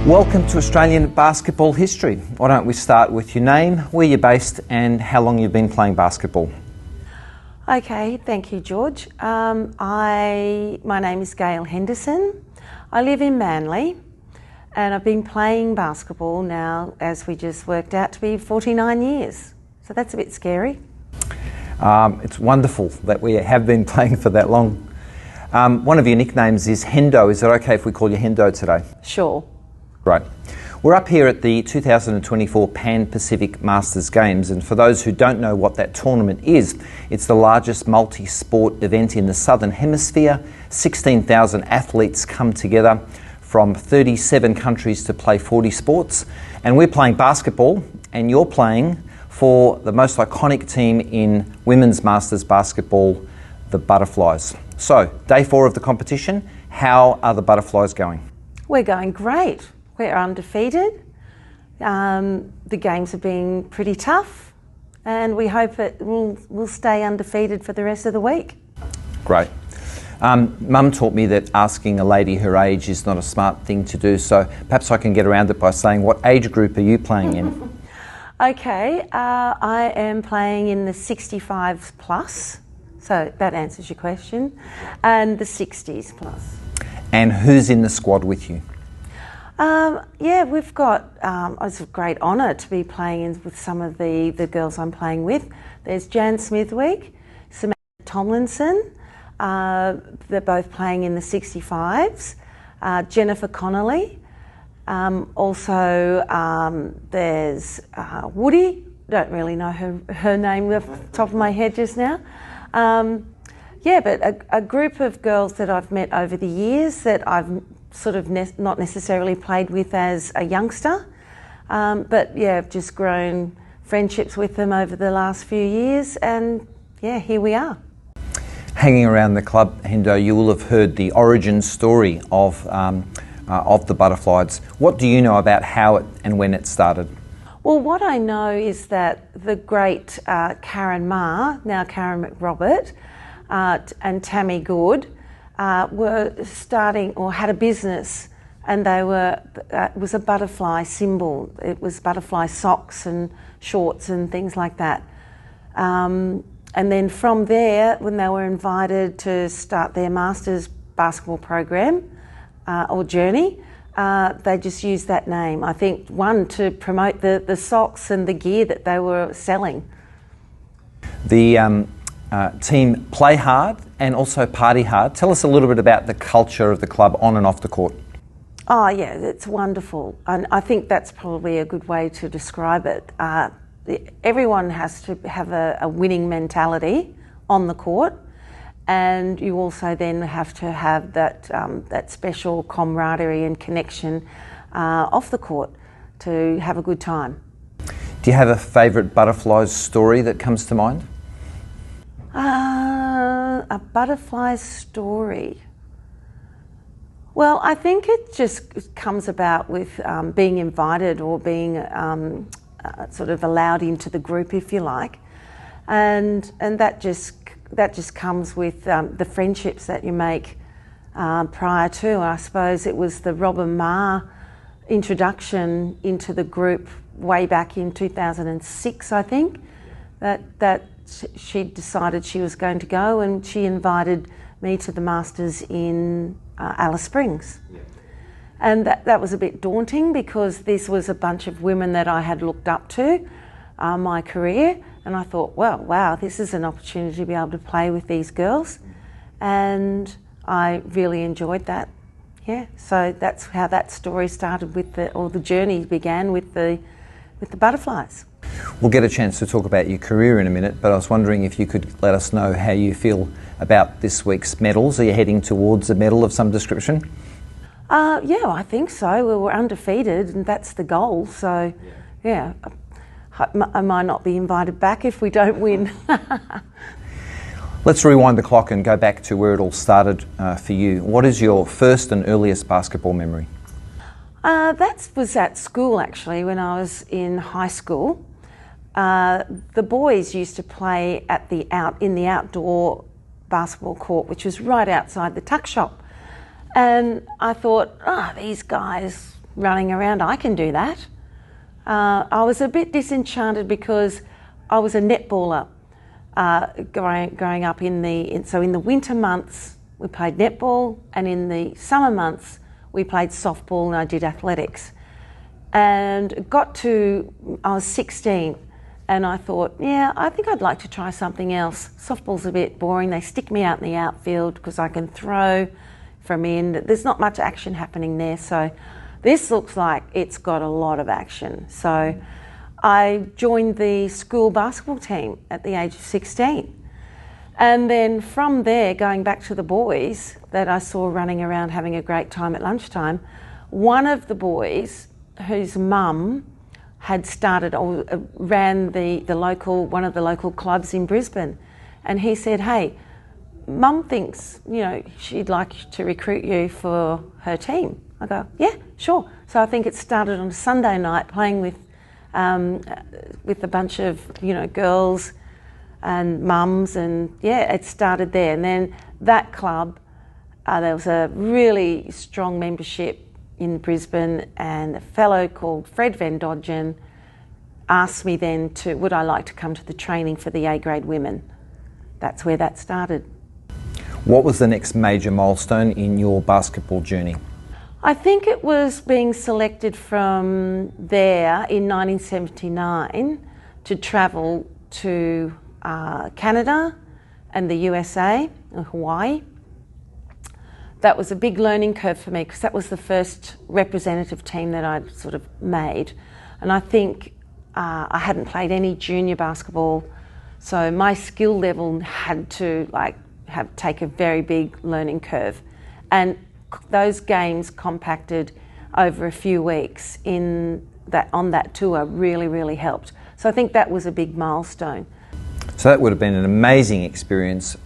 Welcome to Australian basketball history. Why don't we start with your name, where you're based and how long you've been playing basketball. Okay, thank you, George. My name is Gail Henderson. I live in Manly and I've been playing basketball now, as we just worked out, to be 49 years. So that's a bit scary. It's wonderful that we have been playing for that long. One of your nicknames is Hendo. Is it okay if we call you Hendo today? Sure. Right. We're up here at the 2024 Pan-Pacific Masters Games, and for those who don't know what that tournament is, it's the largest multi-sport event in the Southern Hemisphere. 16,000 athletes come together from 37 countries to play 40 sports, and we're playing basketball, and you're playing for the most iconic team in women's Masters basketball, the Butterflies. So, day 4 of the competition, how are the Butterflies going? We're going great. We're undefeated. The games have been pretty tough and we hope that we'll stay undefeated for the rest of the week. Great. Mum taught me that asking a lady her age is not a smart thing to do, so perhaps I can get around it by saying, what age group are you playing in? Okay, I am playing in the 65s plus, so that answers your question, and the 60s plus. And who's in the squad with you? We've got, it's a great honour to be playing with some of the girls I'm playing with. There's Jan Smithwick, Samantha Tomlinson, they're both playing in the 65s, Jennifer Connolly, also there's Woody, don't really know her name off the top of my head just now. But a group of girls that I've met over the years that I've sort of not necessarily played with as a youngster, I've just grown friendships with them over the last few years, and here we are. Hanging around the club, Hendo, you will have heard the origin story of the Butterflies. What do you know about how it and when it started? Well, what I know is that the great Karen Ma, now Karen McRobert, and Tammy Good were starting or had a business, and they were it was a butterfly symbol. It was butterfly socks and shorts and things like that. And then from there, when they were invited to start their Masters basketball program or journey, they just used that name. I think, one, to promote the socks and the gear that they were selling. The team play hard and also party hard. Tell us a little bit about the culture of the club on and off the court. Oh yeah, it's wonderful. And I think that's probably a good way to describe it. Everyone has to have a winning mentality on the court, and you also then have to have that special camaraderie and connection off the court to have a good time. Do you have a favourite Butterflies story that comes to mind? A butterfly story. Well, I think it just comes about with being invited or being sort of allowed into the group, if you like, and that just comes with the friendships that you make prior to. I suppose it was the Robin Ma introduction into the group way back in 2006, I think, that she decided she was going to go, and she invited me to the Masters in Alice Springs. Yeah. And that was a bit daunting because this was a bunch of women that I had looked up to my career, and I thought, well, wow, this is an opportunity to be able to play with these girls, and I really enjoyed that. Yeah, so that's how that story started the journey began with the Butterflies. We'll get a chance to talk about your career in a minute, but I was wondering if you could let us know how you feel about this week's medals. Are you heading towards a medal of some description? I think so. We were undefeated, and that's the goal. So, I might not be invited back if we don't win. Let's rewind the clock and go back to where it all started for you. What is your first and earliest basketball memory? That was at school, actually, when I was in high school. The boys used to play in the outdoor basketball court, which was right outside the tuck shop. And I thought, these guys, running around, I can do that. I was a bit disenchanted because I was a netballer growing up in the winter months we played netball, and in the summer months we played softball and I did athletics. And I was 16 and I thought, yeah, I think I'd like to try something else. Softball's a bit boring. They stick me out in the outfield because I can throw from in. There's not much action happening there. So this looks like it's got a lot of action. So I joined the school basketball team at the age of 16. And then from there, going back to the boys that I saw running around having a great time at lunchtime, one of the boys whose mum had started or ran one of the local clubs in Brisbane, and he said, "Hey, Mum thinks she'd like to recruit you for her team." I go, "Yeah, sure." So I think it started on a Sunday night playing with a bunch of girls and mums, and yeah, it started there. And then that club, there was a really strong membership in Brisbane, and a fellow called Fred Van Dodgen asked me then would I like to come to the training for the A-grade women. That's where that started. What was the next major milestone in your basketball journey? I think it was being selected from there in 1979 to travel to Canada and the USA and Hawaii. That was a big learning curve for me because that was the first representative team that I'd sort of made. And I think I hadn't played any junior basketball, so my skill level had to take a very big learning curve. And those games compacted over a few weeks on that tour really, really helped. So I think that was a big milestone. So that would have been an amazing experience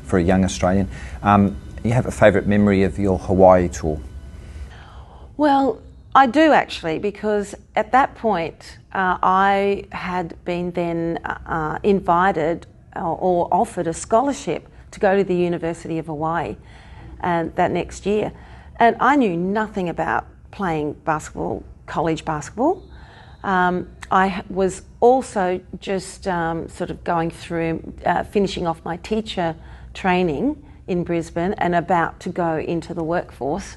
for a young Australian. You have a favourite memory of your Hawaii tour? Well, I do actually, because at that point I had been then invited or offered a scholarship to go to the University of Hawaii that next year. And I knew nothing about playing basketball, college basketball. I was also just sort of going through, finishing off my teacher training in Brisbane and about to go into the workforce.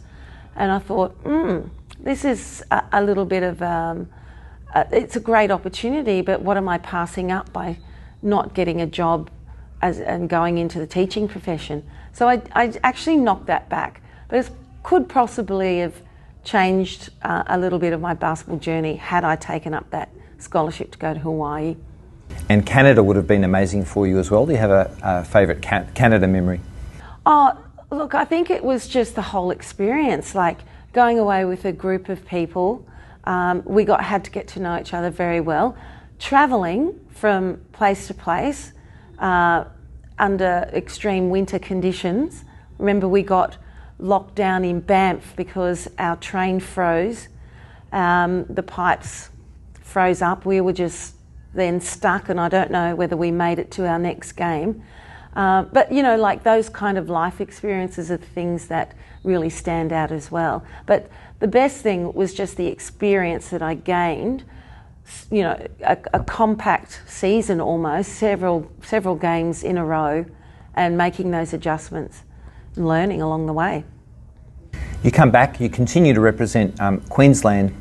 And I thought, this is a little bit of, it's a great opportunity, but what am I passing up by not getting a job and going into the teaching profession? So I actually knocked that back, but it could possibly have changed a little bit of my basketball journey had I taken up that scholarship to go to Hawaii. And Canada would have been amazing for you as well. Do you have a favourite Canada memory? Oh, look, I think it was just the whole experience, like going away with a group of people. We had to get to know each other very well. Travelling from place to place under extreme winter conditions. Remember, we got locked down in Banff because our train froze. The pipes froze up. We were just then stuck, and I don't know whether we made it to our next game. But those kind of life experiences are the things that really stand out as well. But the best thing was just the experience that I gained, a compact season almost, several games in a row, and making those adjustments and learning along the way. You come back, you continue to represent Queensland,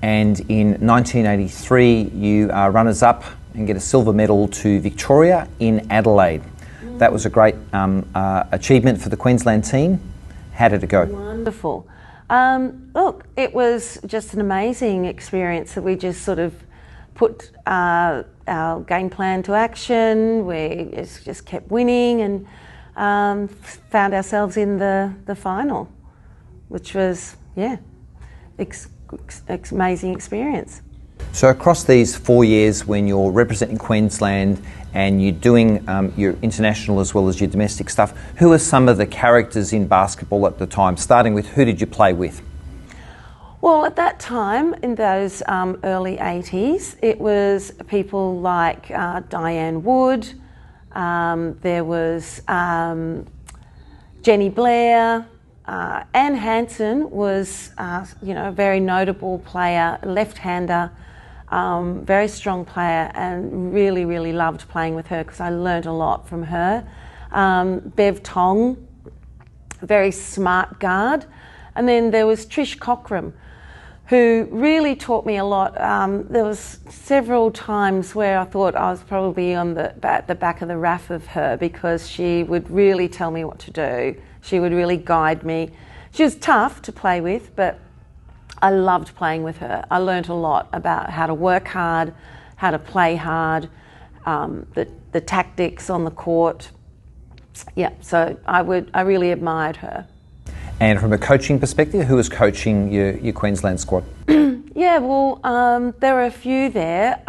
and in 1983 you are runners-up and get a silver medal to Victoria in Adelaide. That was a great achievement for the Queensland team. How did it go? Wonderful. Look, it was just an amazing experience that we just sort of put our game plan to action. We just kept winning and found ourselves in the final, which was, amazing experience. So across these 4 years when you're representing Queensland and you're doing your international as well as your domestic stuff, who are some of the characters in basketball at the time? Starting with, who did you play with? Well, at that time, in those early 80s, it was people like Diane Wood, there was Jenny Blair, Anne Hansen was, a very notable player, left-hander, very strong player, and really, really loved playing with her because I learned a lot from her. Bev Tong, very smart guard. And then there was Trish Cockram, who really taught me a lot. There was several times where I thought I was probably on the back of the raft of her because she would really tell me what to do. She would really guide me. She was tough to play with, but I loved playing with her. I learnt a lot about how to work hard, how to play hard, the tactics on the court. Yeah, so I really admired her. And from a coaching perspective, who was coaching your Queensland squad? Yeah, well, there were a few there.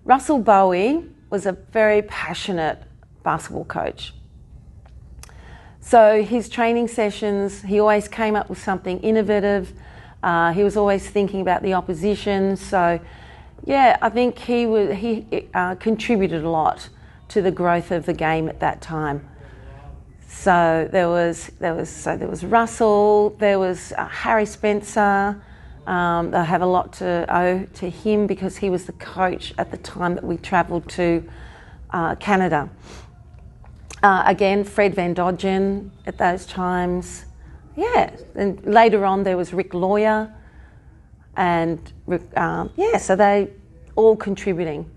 Russell Bowie was a very passionate basketball coach. So his training sessions, he always came up with something innovative. He was always thinking about the opposition. So, yeah, I think he contributed a lot to the growth of the game at that time. So there was Russell, there was Harry Spencer. I have a lot to owe to him because he was the coach at the time that we travelled to Canada. Again, Fred Van Dodgen at those times. Yeah, and later on there was Rick Lawyer, and so they all contributing.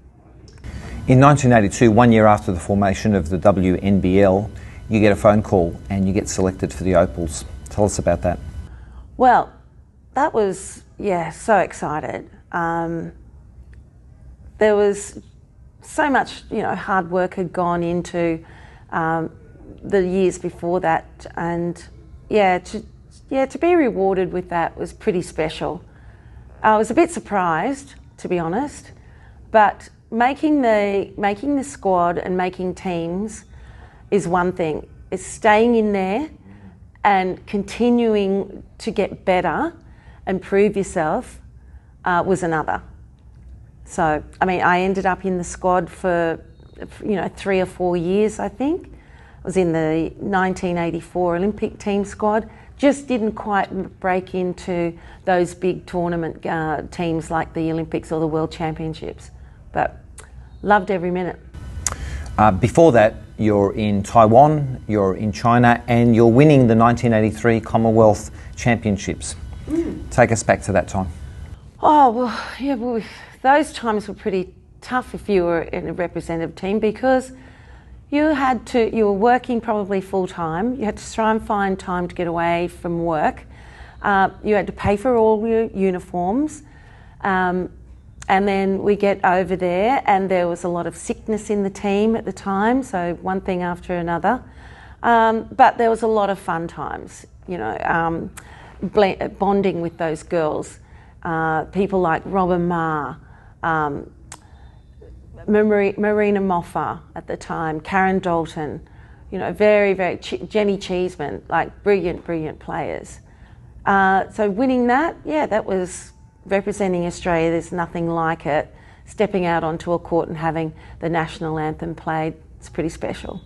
In 1982, 1 year after the formation of the WNBL, you get a phone call and you get selected for the Opals. Tell us about that. Well, that was, so excited. There was so much, hard work had gone into the years before that, and to be rewarded with that was pretty special. I was a bit surprised, to be honest, but making the squad and making teams is one thing. It's staying in there and continuing to get better and prove yourself was another. So, I ended up in the squad for 3 or 4 years, I think. I was in the 1984 Olympic team squad. Just didn't quite break into those big tournament teams like the Olympics or the World Championships, but loved every minute. Before that, you're in Taiwan, you're in China, and you're winning the 1983 Commonwealth Championships. Take us back to that time. Oh, well, those times were pretty tough if you were in a representative team because you were working probably full time. You had to try and find time to get away from work. You had to pay for all your uniforms. And then we get over there and there was a lot of sickness in the team at the time, so one thing after another. But there was a lot of fun times, bonding with those girls. People like Robin Ma, Marina Moffa at the time, Karen Dalton, very, very, Jenny Cheeseman, like brilliant players. So winning that, that was representing Australia. There's nothing like it. Stepping out onto a court and having the national anthem played, it's pretty special.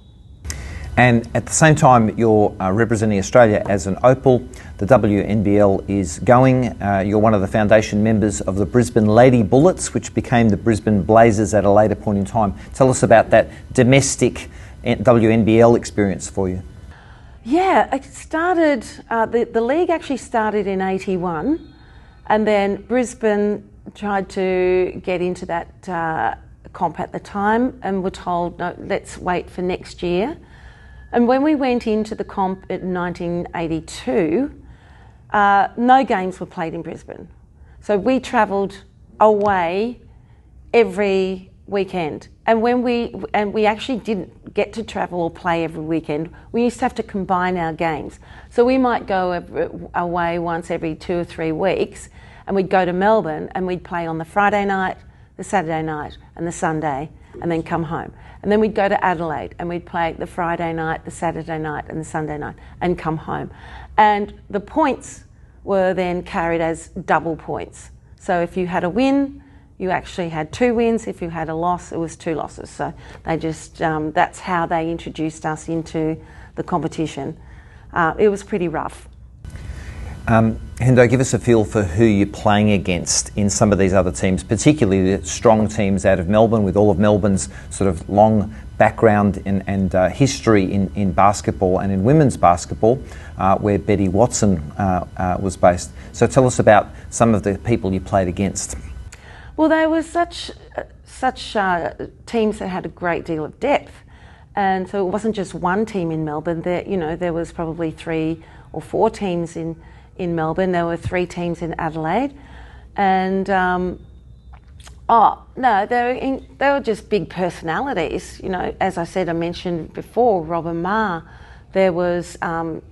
And at the same time, you're representing Australia as an Opal. The WNBL is going. You're one of the foundation members of the Brisbane Lady Bullets, which became the Brisbane Blazers at a later point in time. Tell us about that domestic WNBL experience for you. Yeah, it started, the league actually started in 81, and then Brisbane tried to get into that comp at the time and were told, no, let's wait for next year. And when we went into the comp in 1982, no games were played in Brisbane. So we travelled away every weekend. And we actually didn't get to travel or play every weekend. We used to have to combine our games. So we might go away once every 2 or 3 weeks, and we'd go to Melbourne and we'd play on the Friday night, the Saturday night and the Sunday, and then come home. And then we'd go to Adelaide and we'd play the Friday night, the Saturday night and the Sunday night and come home. And the points were then carried as double points. So if you had a win, you actually had 2 wins. If you had a loss, it was 2 losses. So they just, that's how they introduced us into the competition. it was pretty rough. Hendo, give us a feel for who you're playing against in some of these other teams, particularly the strong teams out of Melbourne, with all of Melbourne's sort of long background and history in basketball and in women's basketball, where Betty Watson was based. So tell us about some of the people you played against. Well, there was such teams that had a great deal of depth, and so it wasn't just one team in Melbourne. There was probably 3 or 4 teams in Melbourne. There were 3 teams in Adelaide, and they were just big personalities. As I said, I mentioned before, Robin Ma. There was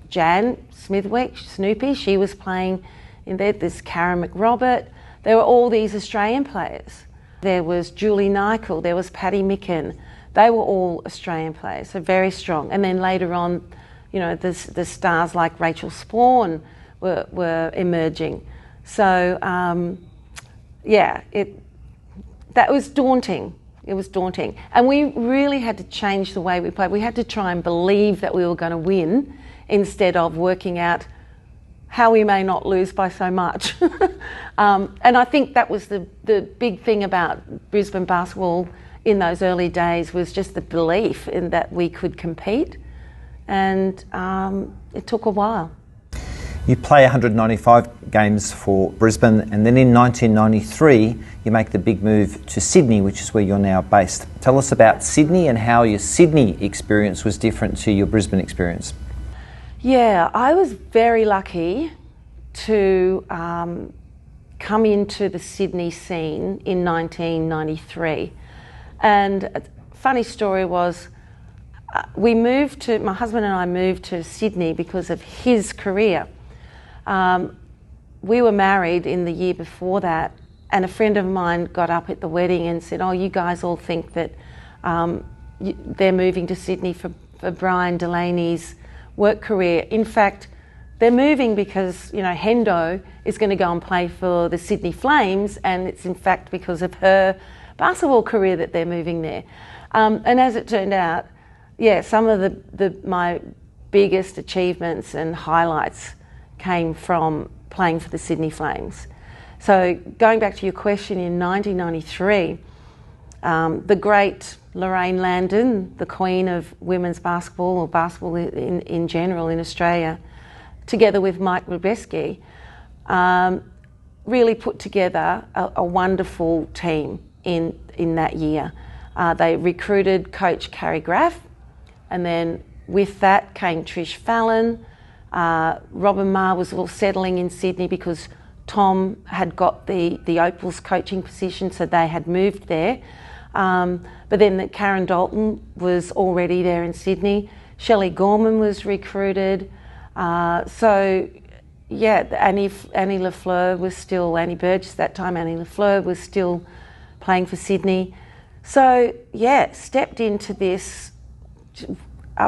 Jan Smithwick, Snoopy. She was playing in there. There's Karen McRobert. There were all these Australian players. There was Julie Nykel. There was Paddy Micken. They were all Australian players, so very strong. And then later on, the stars like Rachel Spawn were emerging. So, that was daunting. It was daunting. And we really had to change the way we played. We had to try and believe that we were going to win instead of working out how we may not lose by so much. And I think that was the big thing about Brisbane basketball in those early days, was just the belief in that we could compete. And it took a while. You play 195 games for Brisbane, and then in 1993 you make the big move to Sydney, which is where you're now based. Tell us about Sydney and how your Sydney experience was different to your Brisbane experience. Yeah, I was very lucky to come into the Sydney scene in 1993. And a funny story was, my husband and I moved to Sydney because of his career. We were married in the year before that, and a friend of mine got up at the wedding and said, "Oh, you guys all think that they're moving to Sydney for Brian Delaney's work career. In fact, they're moving because, Hendo is going to go and play for the Sydney Flames, and it's in fact because of her basketball career that they're moving there." And as it turned out, some of my biggest achievements and highlights came from playing for the Sydney Flames. So going back to your question, in 1993, the great Lorraine Landon, the queen of women's basketball, or basketball in general in Australia, together with Mike Lubeski, really put together a wonderful team in that year. They recruited coach Carrie Graff, and then with that came Trish Fallon. Robin Ma was all settling in Sydney because Tom had got the Opals coaching position, so they had moved there. But then Karen Dalton was already there in Sydney. Shelley Gorman was recruited. Annie Lafleur was still, Annie Burgess at that time, Annie Lafleur was still playing for Sydney. So, stepped into this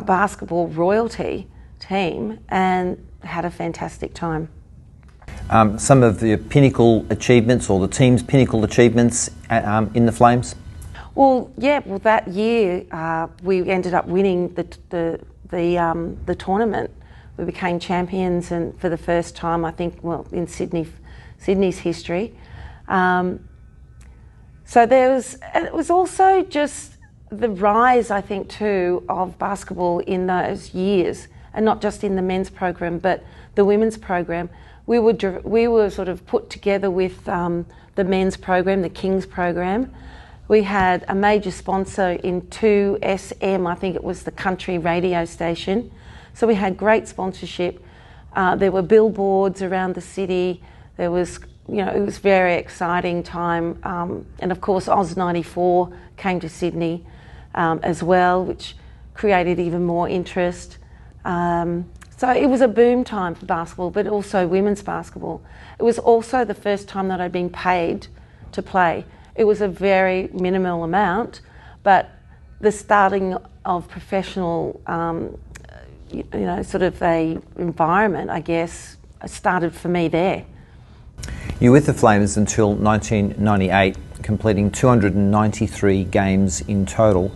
basketball royalty team and had a fantastic time. Some of the pinnacle achievements, or the team's pinnacle achievements in the Flames? Well, that year we ended up winning the tournament. We became champions, and for the first time, I think, in Sydney's history. So it was also just the rise, I think, too, of basketball in those years, and not just in the men's program, but the women's program. We were sort of put together with the men's program, the Kings program. We had a major sponsor in 2SM, I think it was the country radio station. So we had great sponsorship. There were billboards around the city. There was, it was a very exciting time. And of course, Oz 94 came to Sydney as well, which created even more interest. So it was a boom time for basketball, but also women's basketball. It was also the first time that I'd been paid to play. It was a very minimal amount, but the starting of professional, sort of a environment, I guess, started for me there. You were with the Flames until 1998, completing 293 games in total.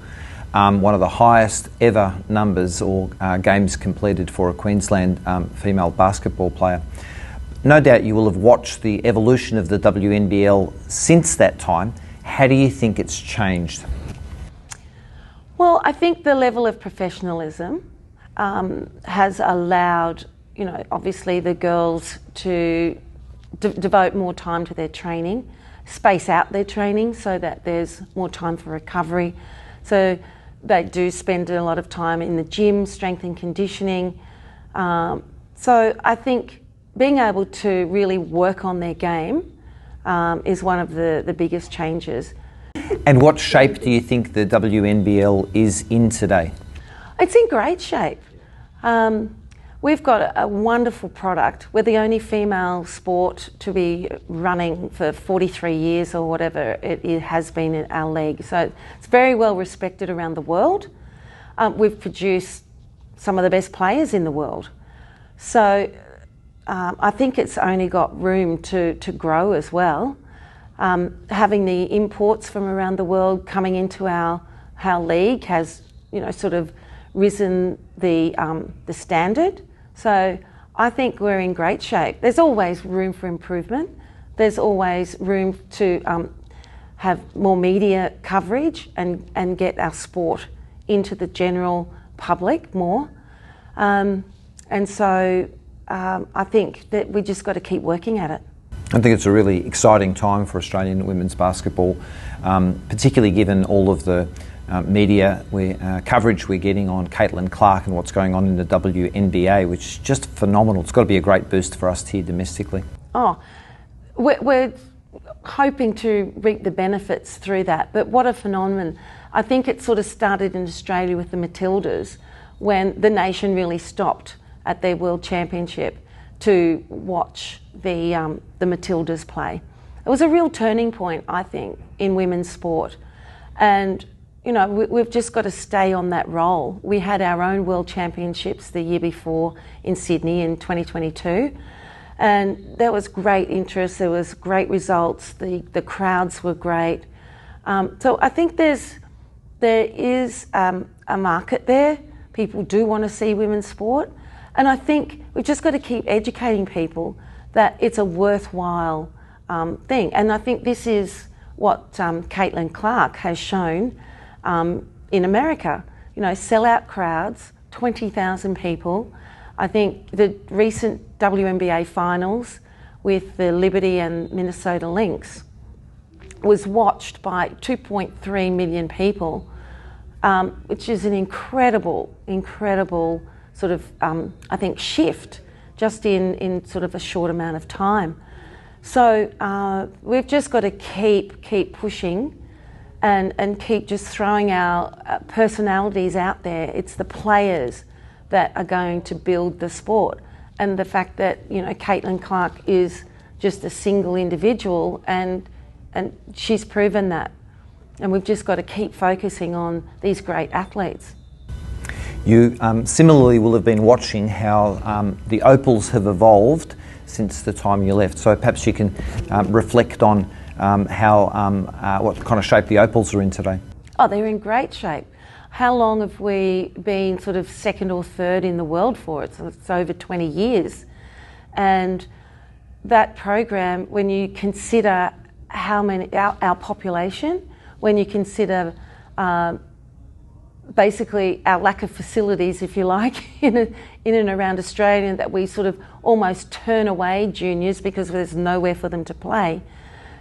one of the highest ever numbers or games completed for a Queensland female basketball player. No doubt you will have watched the evolution of the WNBL since that time. How do you think it's changed? Well, I think the level of professionalism has allowed, obviously the girls to devote more time to their training, space out their training so that there's more time for recovery. So they do spend a lot of time in the gym, strength and conditioning. So I think being able to really work on their game is one of the biggest changes. And what shape do you think the WNBL is in today? It's in great shape. We've got a wonderful product. We're the only female sport to be running for 43 years or whatever it has been in our league. So it's very well respected around the world. We've produced some of the best players in the world. So I think it's only got room to grow as well. Having the imports from around the world coming into our league has, sort of risen the standard. So I think we're in great shape. There's always room for improvement. There's always room to have more media coverage and get our sport into the general public more. And so I think that we just got to keep working at it. I think it's a really exciting time for Australian women's basketball, particularly given all of the media coverage we're getting on Caitlin Clark and what's going on in the WNBA, which is just phenomenal. It's got to be a great boost for us here domestically. Oh, we're hoping to reap the benefits through that, but what a phenomenon. I think it sort of started in Australia with the Matildas when the nation really stopped at their World Championship to watch the Matildas play. It was a real turning point, I think, in women's sport. And, we've just got to stay on that roll. We had our own World Championships the year before in Sydney in 2022. And there was great interest, there was great results, the crowds were great. So I think there is a market there. People do want to see women's sport. And I think we've just got to keep educating people that it's a worthwhile thing. And I think this is what Caitlin Clark has shown in America. Sellout crowds, 20,000 people. I think the recent WNBA finals with the Liberty and Minnesota Lynx was watched by 2.3 million people, which is an incredible sort of, I think, shift just in sort of a short amount of time. So we've just got to keep pushing and keep just throwing our personalities out there. It's the players that are going to build the sport. And the fact that, Caitlin Clark is just a single individual and she's proven that. And we've just got to keep focusing on these great athletes. You similarly will have been watching how the Opals have evolved since the time you left. So perhaps you can reflect on what kind of shape the Opals are in today. Oh, they're in great shape. How long have we been sort of second or third in the world for? It's over 20 years. And that program, when you consider how many, our population, when you consider basically our lack of facilities, if you like, in and around Australia, that we sort of almost turn away juniors because there's nowhere for them to play.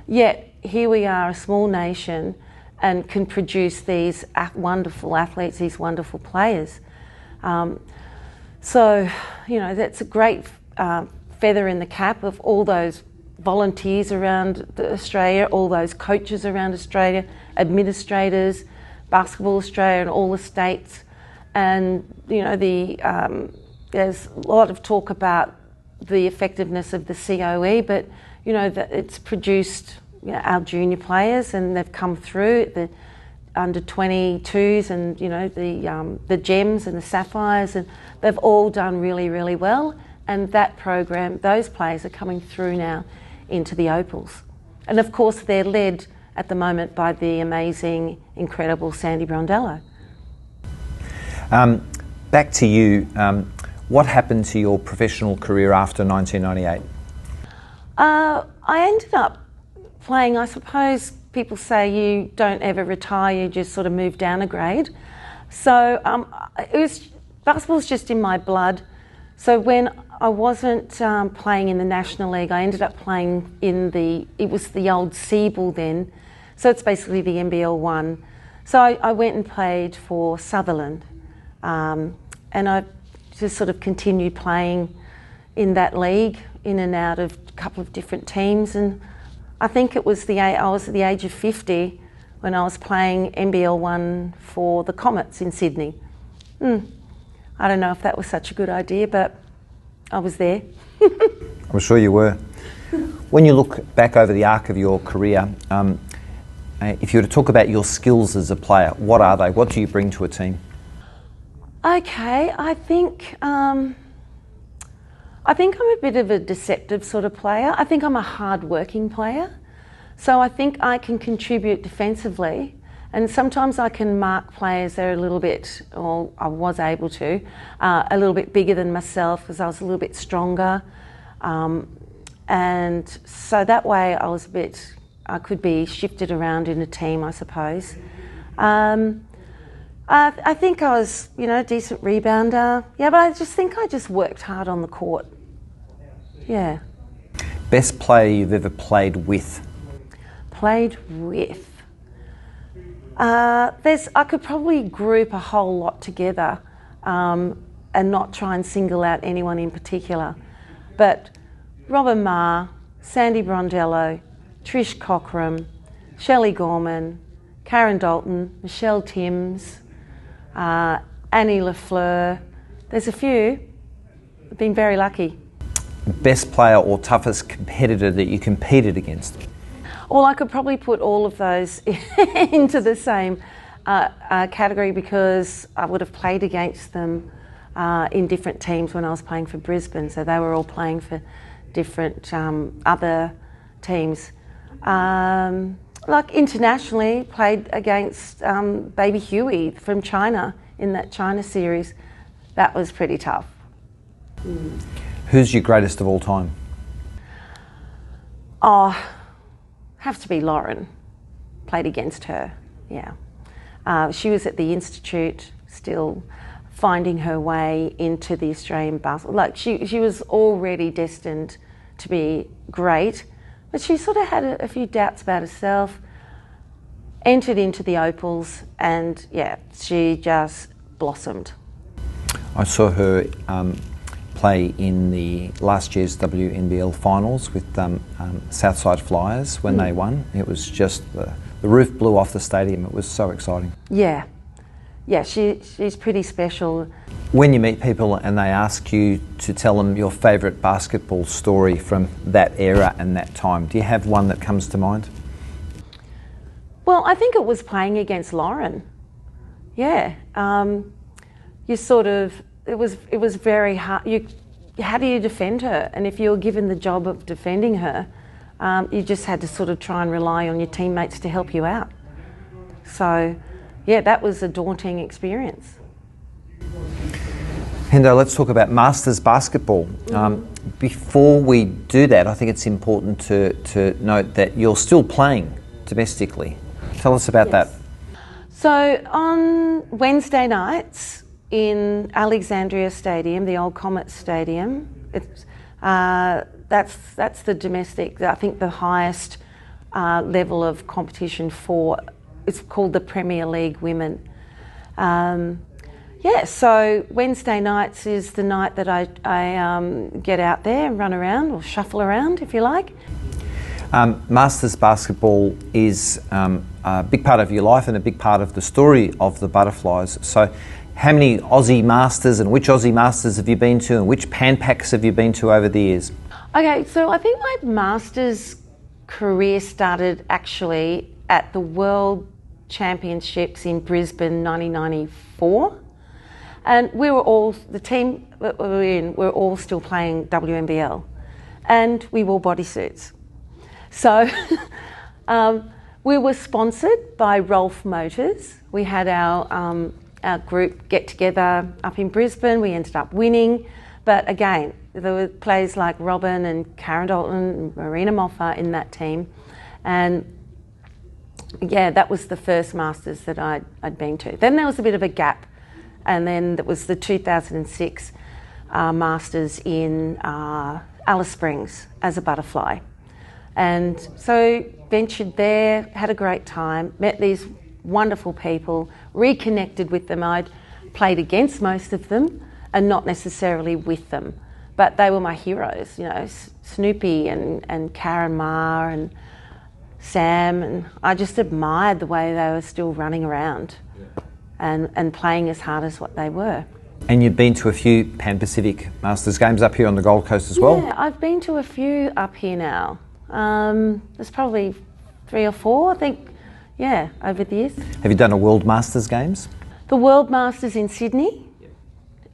Yet here we are, a small nation, and can produce these wonderful athletes, these wonderful players. So, that's a great feather in the cap of all those volunteers around Australia, all those coaches around Australia, administrators, Basketball Australia and all the states. And, there's a lot of talk about the effectiveness of the COE, but, that it's produced our junior players, and they've come through the under 22s and the gems and the sapphires, and they've all done really, really well. And that program, those players are coming through now into the Opals. And of course they're led at the moment by the amazing, incredible Sandy Brondello. Back to you. What happened to your professional career after 1998? I ended up playing, I suppose people say you don't ever retire, you just sort of move down a grade. So basketball was just in my blood. So when I wasn't playing in the National League, I ended up playing in it was the old Seaball then, so it's basically the NBL 1. So I went and played for Sutherland, and I just sort of continued playing in that league, in and out of a couple of different teams, and I think it was I was at the age of 50 when I was playing NBL 1 for the Comets in Sydney. I don't know if that was such a good idea, but I was there. I'm sure you were. When you look back over the arc of your career, if you were to talk about your skills as a player, what are they? What do you bring to a team? Okay, I think I'm a bit of a deceptive sort of player. I think I'm a hard-working player. So I think I can contribute defensively, and sometimes I can mark players that are a little bit, or I was able to, a little bit bigger than myself because I was a little bit stronger. And so that way I could be shifted around in a team, I suppose. I think I was, a decent rebounder. Yeah, but I just think I just worked hard on the court. Yeah. Best player you've ever played with? Played with? I could probably group a whole lot together and not try and single out anyone in particular. But Robin Marr, Sandy Brondello, Trish Cockram, Shelley Gorman, Karen Dalton, Michelle Timms, Annie Lafleur. There's a few. I've been very lucky. Best player or toughest competitor that you competed against? Well, I could probably put all of those into the same category because I would have played against them in different teams when I was playing for Brisbane, so they were all playing for different other teams. Like internationally, played against Baby Huey from China in that China series. That was pretty tough. Who's your greatest of all time? Oh, have to be Lauren. Played against her, yeah. She was at the Institute, still finding her way into the Australian basketball. Like she was already destined to be great, but she sort of had a few doubts about herself, entered into the Opals, and yeah, she just blossomed. I saw her play in the last year's WNBL finals with Southside Flyers when they won. It was just, the roof blew off the stadium. It was so exciting. Yeah, she's pretty special. When you meet people and they ask you to tell them your favourite basketball story from that era and that time, do you have one that comes to mind? Well, I think it was playing against Lauren. Yeah, it was very hard. How do you defend her? And if you were given the job of defending her, you just had to sort of try and rely on your teammates to help you out. So, yeah, that was a daunting experience. Hendo, let's talk about Masters basketball. Before we do that, I think it's important to note that you're still playing domestically. Tell us about that. So on Wednesday nights in Alexandria Stadium, the old Comet Stadium, that's the domestic, I think the highest level of competition for, it's called the Premier League Women. So Wednesday nights is the night that I get out there and run around, or shuffle around if you like. Masters basketball is a big part of your life and a big part of the story of the Butterflies. So how many Aussie Masters and which Aussie Masters have you been to and which Pan Pacs have you been to over the years? Okay, so I think my Masters career started actually at the World Championships in Brisbane 1994. And the team that we were in, we were all still playing WNBL. And we wore bodysuits. So we were sponsored by Rolf Motors. We had our our group get together up in Brisbane. We ended up winning. But again, there were players like Robin and Karen Dalton and Marina Moffat in that team. And yeah, that was the first Masters that I'd been to. Then there was a bit of a gap. And then there was the 2006 Masters in Alice Springs as a butterfly. And so ventured there, had a great time, met these wonderful people, reconnected with them. I'd played against most of them and not necessarily with them, but they were my heroes, you know, Snoopy and Karen Ma and Sam, and I just admired the way they were still running around and playing as hard as what they were. And you've been to a few Pan-Pacific Masters games up here on the Gold Coast as well? Yeah, I've been to a few up here now. There's probably 3 or 4, I think, yeah, over the years. Have you done a World Masters Games? The World Masters in Sydney,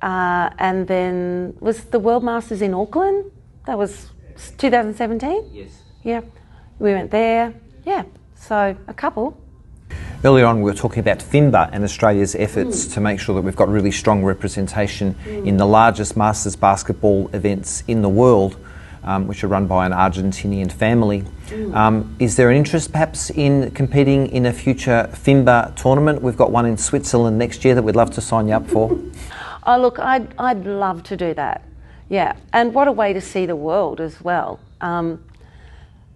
and then was the World Masters in Auckland. That was 2017? Yes. Yeah, we went there, yeah, so a couple. Earlier on we were talking about FIMBA and Australia's efforts to make sure that we've got really strong representation in the largest Masters basketball events in the world, which are run by an Argentinian family. Is there an interest perhaps in competing in a future FIMBA tournament? We've got one in Switzerland next year that we'd love to sign you up for. Oh look, I'd love to do that, yeah, and what a way to see the world as well.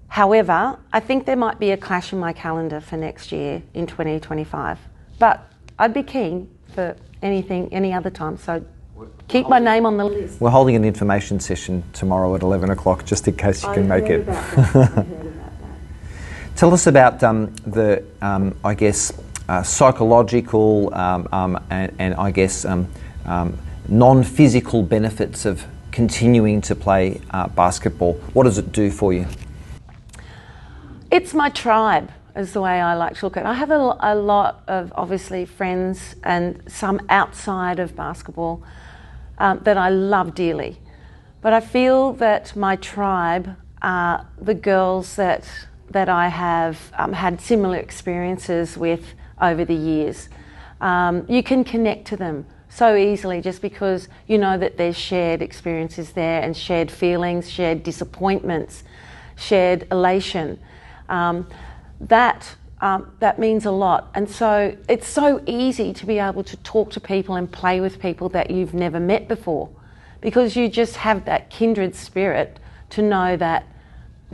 However, I think there might be a clash in my calendar for next year in 2025, but I'd be keen for any other time, so keep my name on the list. We're holding an information session tomorrow at 11 o'clock just in case you can make it. I heard about that. Tell us about the, I guess, psychological and I guess non-physical benefits of continuing to play basketball. What does it do for you? It's my tribe, is the way I like to look at it. I have a lot of, obviously, friends and some outside of basketball that I love dearly. But I feel that my tribe are the girls that I have had similar experiences with over the years. You can connect to them so easily just because you know that there's shared experiences there and shared feelings, shared disappointments, shared elation. That means a lot, and so it's so easy to be able to talk to people and play with people that you've never met before, because you just have that kindred spirit to know that,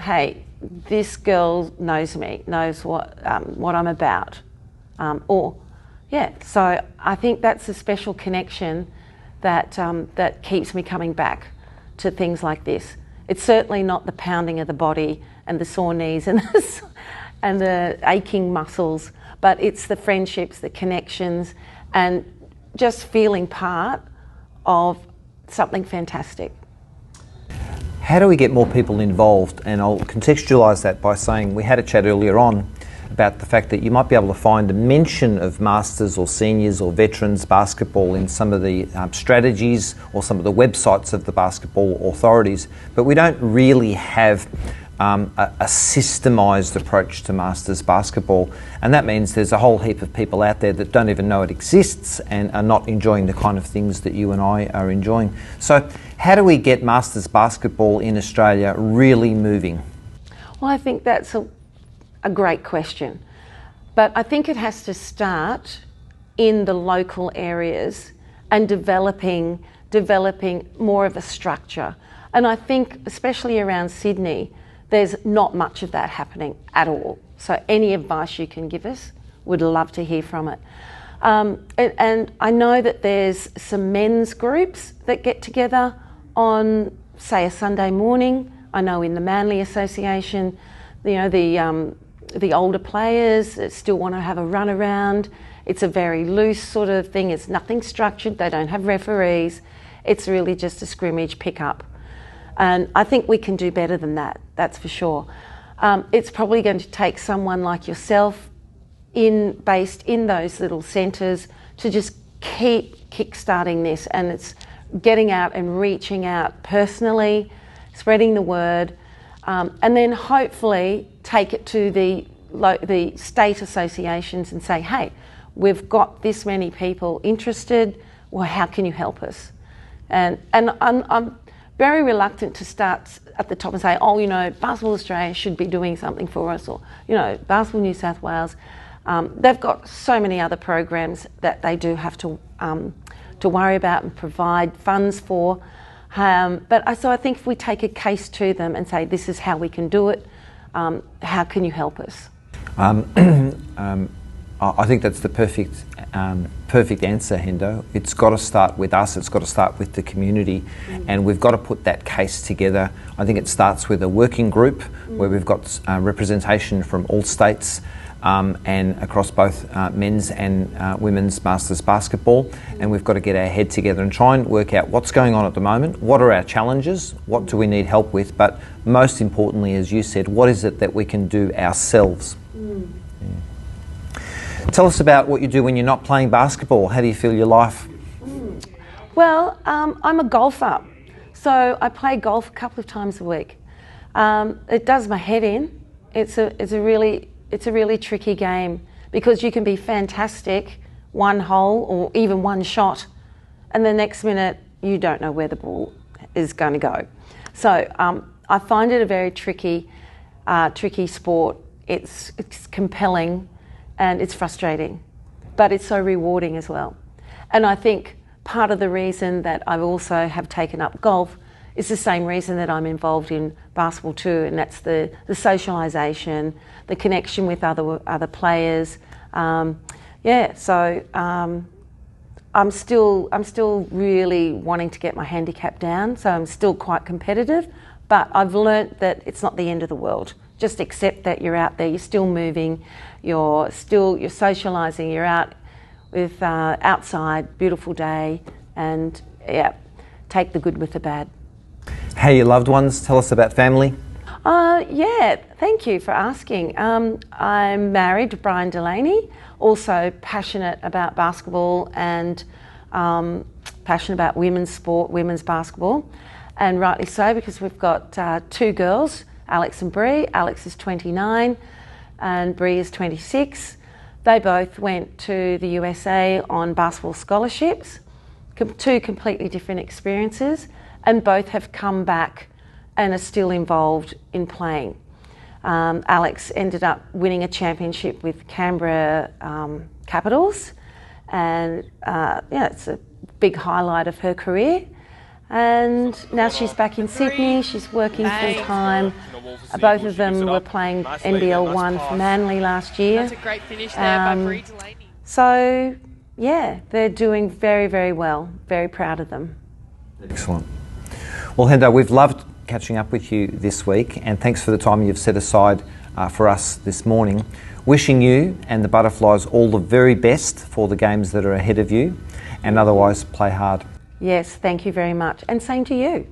hey, this girl knows me, knows what I'm about, So I think that's a special connection that keeps me coming back to things like this. It's certainly not the pounding of the body and the sore knees and the aching muscles, but it's the friendships, the connections, and just feeling part of something fantastic. How do we get more people involved? And I'll contextualise that by saying we had a chat earlier on about the fact that you might be able to find a mention of Masters or seniors or veterans basketball in some of the strategies or some of the websites of the basketball authorities, but we don't really have a systemised approach to Masters basketball, and that means there's a whole heap of people out there that don't even know it exists and are not enjoying the kind of things that you and I are enjoying. So how do we get Masters basketball in Australia really moving? Well, I think that's a great question, but I think it has to start in the local areas and developing more of a structure. And I think especially around Sydney, there's not much of that happening at all. So any advice you can give us, would love to hear from it. And I know that there's some men's groups that get together on, say, a Sunday morning. I know in the Manly Association, you know, the older players that still want to have a run around. It's a very loose sort of thing. It's nothing structured. They don't have referees. It's really just a scrimmage pick-up. And I think we can do better than that, that's for sure. It's probably going to take someone like yourself based in those little centres to just keep kick-starting this, and it's getting out and reaching out personally, spreading the word, and then hopefully take it to the state associations and say, hey, we've got this many people interested, well, how can you help us? And I'm very reluctant to start at the top and say, oh, you know, Basketball Australia should be doing something for us, or, you know, Basketball New South Wales. They've got so many other programs that they do have to worry about and provide funds for. So I think if we take a case to them and say, this is how we can do it, how can you help us? I think that's the perfect answer, Hendo. It's got to start with us, it's got to start with the community, and we've got to put that case together. I think it starts with a working group where we've got representation from all states and across both men's and women's Masters basketball, and we've got to get our head together and try and work out what's going on at the moment, what are our challenges, what do we need help with, but most importantly, as you said, what is it that we can do ourselves? Tell us about what you do when you're not playing basketball. How do you feel your life? Well, I'm a golfer, so I play golf a couple of times a week. It does my head in. It's a really tricky game because you can be fantastic one hole or even one shot, and the next minute you don't know where the ball is going to go. So I find it a very tricky sport. It's compelling. And it's frustrating, but it's so rewarding as well. And I think part of the reason that I also have taken up golf is the same reason that I'm involved in basketball too, and that's the socialisation, the connection with other players. I'm still really wanting to get my handicap down, so I'm still quite competitive, but I've learnt that it's not the end of the world. Just accept that you're out there, you're still moving, you're socialising, you're out with outside, beautiful day, and yeah, take the good with the bad. Hey, your loved ones, tell us about family. Yeah, thank you for asking. I'm married to Brian Delaney, also passionate about basketball and passionate about women's sport, women's basketball, and rightly so because we've got two girls, Alex and Bree. Alex is 29 and Bree is 26. They both went to the USA on basketball scholarships, two completely different experiences, and both have come back and are still involved in playing. Alex ended up winning a championship with Canberra Capitals, and it's a big highlight of her career. And now she's back in Sydney, she's working full time. Both of them were playing NBL 1 for Manly last year. That's a great finish there by Bree Delaney. So, yeah, they're doing very, very well. Very proud of them. Excellent. Well, Hendo, we've loved catching up with you this week, and thanks for the time you've set aside for us this morning. Wishing you and the Butterflies all the very best for the games that are ahead of you, and otherwise play hard. Yes, thank you very much. And same to you.